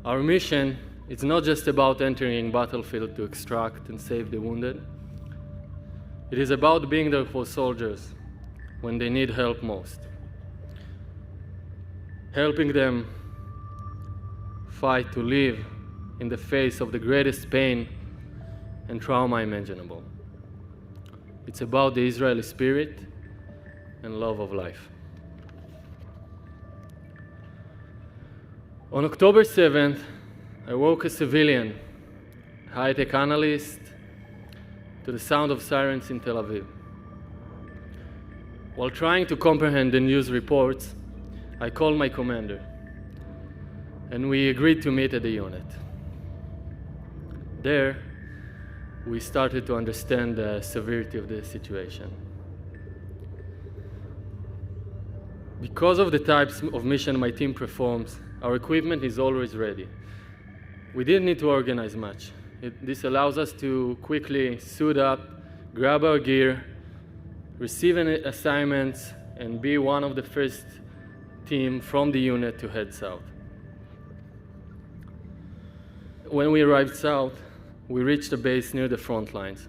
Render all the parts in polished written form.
Our mission is not just about entering battlefield to extract and save the wounded. It is about being there for soldiers when they need help most. Helping them fight to live in the face of the greatest pain and trauma imaginable. It's about the Israeli spirit and love of life. On October 7th, I woke a civilian, high-tech analyst, to the sound of sirens in Tel Aviv. While trying to comprehend the news reports, I called my commander, and we agreed to meet at the unit. There, we started to understand the severity of the situation. Because of the types of mission my team performs, our equipment is always ready. We didn't need to organize much. This allows us to quickly suit up, grab our gear, receive assignments, and be one of the first team from the unit to head south. When we arrived south, we reached a base near the front lines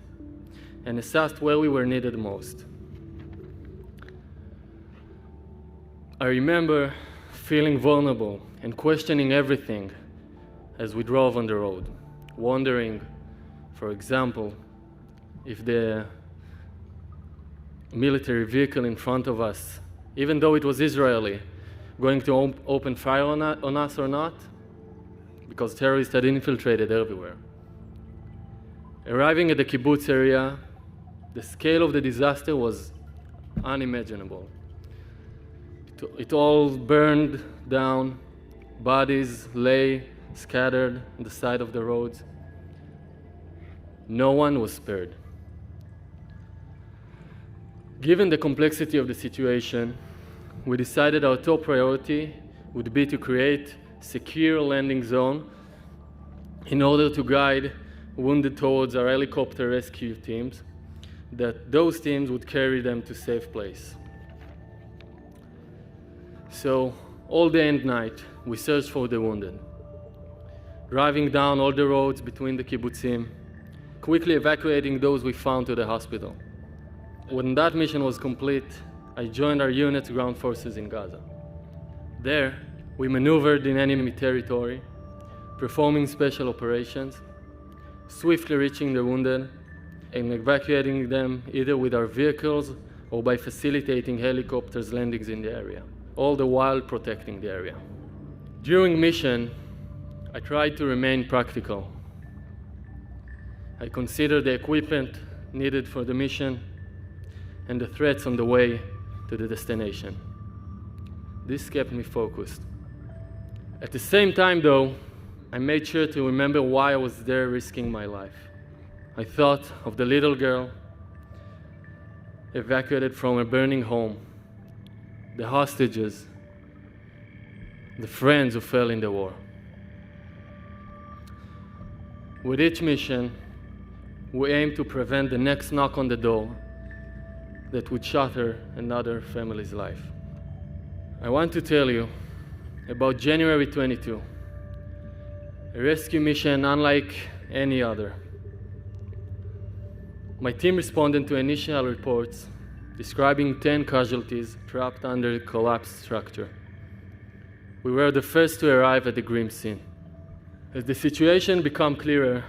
and assessed where we were needed most. I remember feeling vulnerable and questioning everything as we drove on the road, wondering, for example, if the military vehicle in front of us, even though it was Israeli, going to open fire on us or not, because terrorists had infiltrated everywhere. Arriving at the kibbutz area, the scale of the disaster was unimaginable. It all burned down, bodies lay scattered on the side of the roads. No one was spared. Given the complexity of the situation, we decided our top priority would be to create a secure landing zone in order to guide wounded towards our helicopter rescue teams, that those teams would carry them to safe place. So all day and night, we searched for the wounded, driving down all the roads between the kibbutzim, quickly evacuating those we found to the hospital. When that mission was complete, I joined our unit's ground forces in Gaza. There, we maneuvered in enemy territory, performing special operations, swiftly reaching the wounded, and evacuating them either with our vehicles or by facilitating helicopters' landings in the area, all the while protecting the area. During mission, I tried to remain practical. I considered the equipment needed for the mission and the threats on the way to the destination. This kept me focused. At the same time, though, I made sure to remember why I was there risking my life. I thought of the little girl evacuated from a burning home, the hostages, the friends who fell in the war. With each mission, we aim to prevent the next knock on the door that would shatter another family's life. I want to tell you about January 22, a rescue mission unlike any other. My team responded to initial reports describing 10 casualties trapped under a collapsed structure. We were the first to arrive at the grim scene. As the situation became clearer,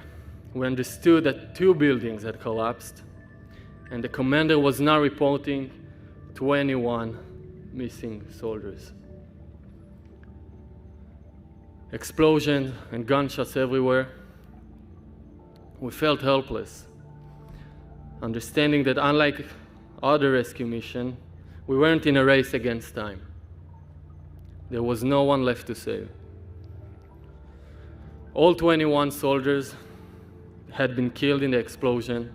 we understood that 2 buildings had collapsed, and the commander was now reporting 21 missing soldiers. Explosions and gunshots everywhere. We felt helpless, understanding that unlike other rescue missions, we weren't in a race against time. There was no one left to save. All 21 soldiers had been killed in the explosion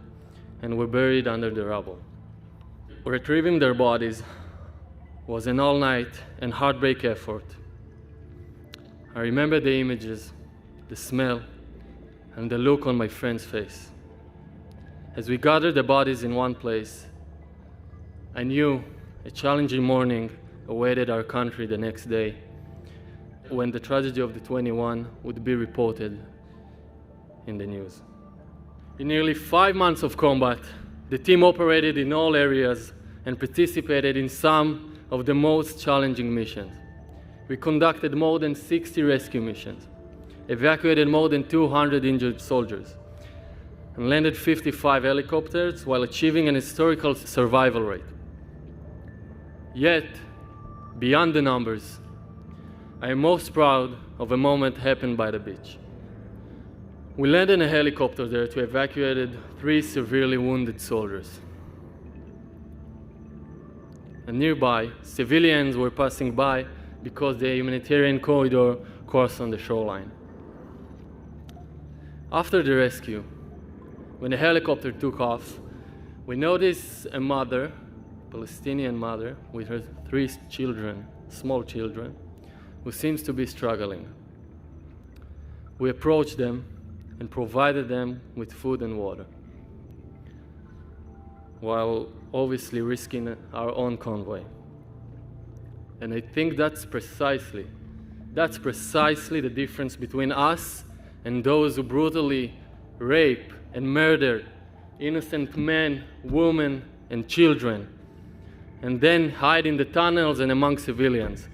and were buried under the rubble. Retrieving their bodies was an all-night and heartbreak effort. I remember the images, the smell, and the look on my friend's face. As we gathered the bodies in one place, I knew a challenging morning awaited our country the next day, when the tragedy of the 21 would be reported in the news. In nearly 5 months of combat, the team operated in all areas and participated in some of the most challenging missions. We conducted more than 60 rescue missions, evacuated more than 200 injured soldiers, and landed 55 helicopters while achieving an historical survival rate. Yet, beyond the numbers, I am most proud of a moment happened by the beach. We landed in a helicopter there to evacuate 3 severely wounded soldiers. And nearby, civilians were passing by because the humanitarian corridor crossed on the shoreline. After the rescue, when the helicopter took off, we noticed a mother, Palestinian mother, with her 3 children, small children, who seems to be struggling. We approached them and provided them with food and water, while obviously risking our own convoy. And I think that's precisely the difference between us and those who brutally rape and murder innocent men, women, and children, and then hide in the tunnels and among civilians.